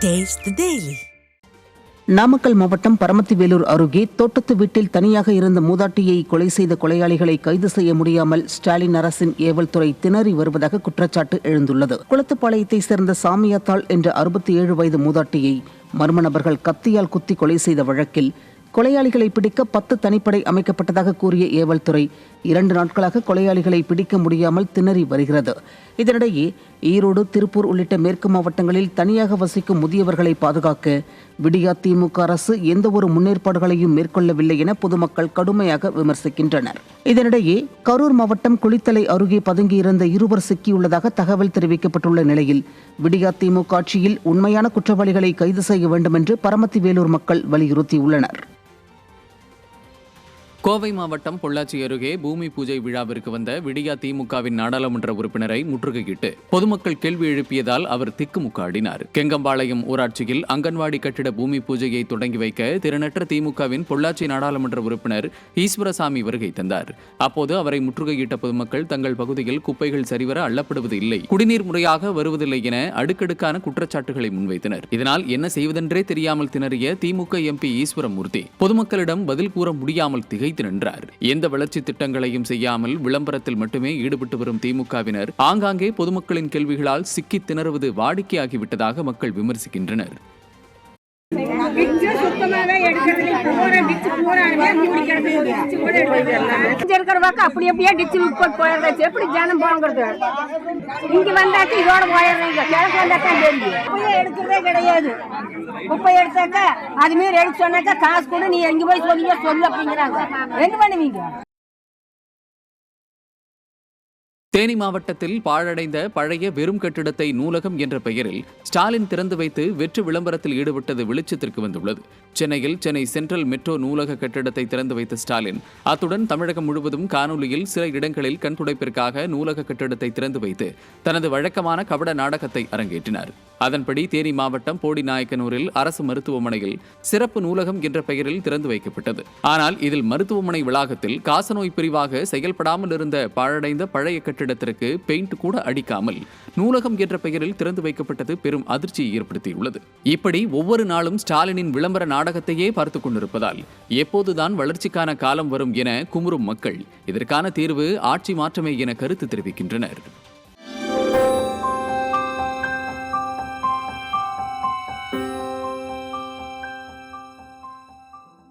Taste the Daily. Namakkal மாவட்டம் பரமத்திவேலூர் அருகே தோட்டத்து வீட்டில் தனியாக இருந்த மூதாட்டியை கொலை செய்த கொலையாளிகளை கைது செய்ய முடியாமல் ஸ்டாலின் அரசின் ஏவல் துறை திணறி வருவதாக குற்றச்சாட்டு எழுந்துள்ளது. குளத்துப்பாளையத்தை சேர்ந்த சாமியாத்தாள் என்ற 67 வயது மூதாட்டியை மர்ம நபர்கள் கத்தியால் குத்தி கொலை செய்த வழக்கில் கொலையாளிகளை பிடிக்க 10 தனிப்படை அமைக்கப்பட்டதாக கூறிய ஏவல் துறை 2 நாட்களாக கொலையாளிகளை பிடிக்க முடியாமல் திணறி வருகிறது. இதனிடையே ஈரோடு, திருப்பூர் உள்ளிட்ட மேற்கு மாவட்டங்களில் தனியாக வசிக்கும் முதியவர்களை பாதுகாக்க விடியா திமுக அரசு எந்த ஒரு முன்னேற்பாடுகளையும் மேற்கொள்ளவில்லை என பொதுமக்கள் கடுமையாக விமர்சிக்கின்றனர். இதனிடையே கரூர் மாவட்டம் குளித்தலை அருகே பதுங்கியிருந்த 2 சிக்கியுள்ளதாக தகவல் தெரிவிக்கப்பட்டுள்ள நிலையில் விடியா திமுக ஆட்சியில் உண்மையான குற்றவாளிகளை கைது செய்ய வேண்டும் என்று பரமத்திவேலூர் மக்கள் வலியுறுத்தியுள்ளனர். கோவை மாவட்டம் பொள்ளாச்சி அருகே பூமி பூஜை விழாவிற்கு வந்த விடியா திமுகவின் நாடாளுமன்ற உறுப்பினரை முற்றுகையிட்டு பொதுமக்கள் கேள்வி எழுப்பியதால் அவர் திக்குமுக்காடினார். கெங்கம்பாளையம் ஊராட்சியில் அங்கன்வாடி கட்டிட பூமி பூஜையை தொடங்கி வைக்க திறனற்ற திமுகவின் பொள்ளாச்சி நாடாளுமன்ற உறுப்பினர் ஈஸ்வரசாமி வருகை தந்தார். அப்போது அவரை முற்றுகையிட்ட பொதுமக்கள் தங்கள் பகுதியில் குப்பைகள் சரிவர அள்ளப்படுவது இல்லை, குடிநீர் முறையாக வருவதில்லை என அடுக்கடுக்கான குற்றச்சாட்டுகளை முன்வைத்தனர். இதனால் என்ன செய்வதென்றே தெரியாமல் திணறிய திமுக எம்பி ஈஸ்வரமூர்த்தி பொதுமக்களிடம் பதில் கூற முடியாமல் திகை நின்றார். எந்த வளர்ச்சி திட்டங்களையும் செய்யாமல் விளம்பரத்தில் மட்டுமே ஈடுபட்டு வரும் திமுகவினர் ஆங்காங்கே பொதுமக்களின் கேள்விகளால் சிக்கி திணறுவது வாடிக்கையாகிவிட்டதாக மக்கள் விமர்சிக்கின்றனர். குப்பை எடுத்தாக்க அது மாரி எடுக்க சொன்னாக்கா காசு கூட நீ எங்க போய் சொல்லுங்க சொல்லு அப்படிங்கிறாங்க. என்ன பண்ணுவீங்க? தேனி மாவட்டத்தில் பாழடைந்த பழைய வெறும் கட்டிடத்தை நூலகம் என்ற பெயரில் ஸ்டாலின் திறந்து வைத்து வெற்று விளம்பரத்தில் ஈடுபட்டது வெளிச்சத்திற்கு வந்துள்ளது. சென்னையில் சென்னை சென்ட்ரல் மெட்ரோ நூலக கட்டிடத்தை திறந்து வைத்த ஸ்டாலின் அத்துடன் தமிழகம் முழுவதும் காணொலியில் சில இடங்களில் கண்துடைப்பிற்காக நூலக கட்டிடத்தை திறந்து வைத்து தனது வழக்கமான கபட நாடகத்தை அரங்கேற்றினார். அதன்படி தேனி மாவட்டம் போடிநாயக்கனூரில் அரசு மருத்துவமனையில் சிறப்பு நூலகம் என்ற பெயரில் திறந்து வைக்கப்பட்டது. ஆனால் இதில் மருத்துவமனை வளாகத்தில் காசநோய் பிரிவாக செயல்படாமல் இருந்த பாழடைந்த பழைய கட்டிடத்திற்கு பெயிண்ட் கூட அடிக்காமல் நூலகம் என்ற பெயரில் திறந்து வைக்கப்பட்டது பெரும் அதிர்ச்சியை ஏற்படுத்தியுள்ளது. இப்படி ஒவ்வொரு நாளும் ஸ்டாலினின் விளம்பர நாடகத்தையே பார்த்துக் கொண்டிருப்பதால் எப்போதுதான் வளர்ச்சிக்கான காலம் வரும் என குமுறும் மக்கள் இதற்கான தீர்வு ஆட்சி மாற்றமே என கருத்து தெரிவிக்கின்றனர்.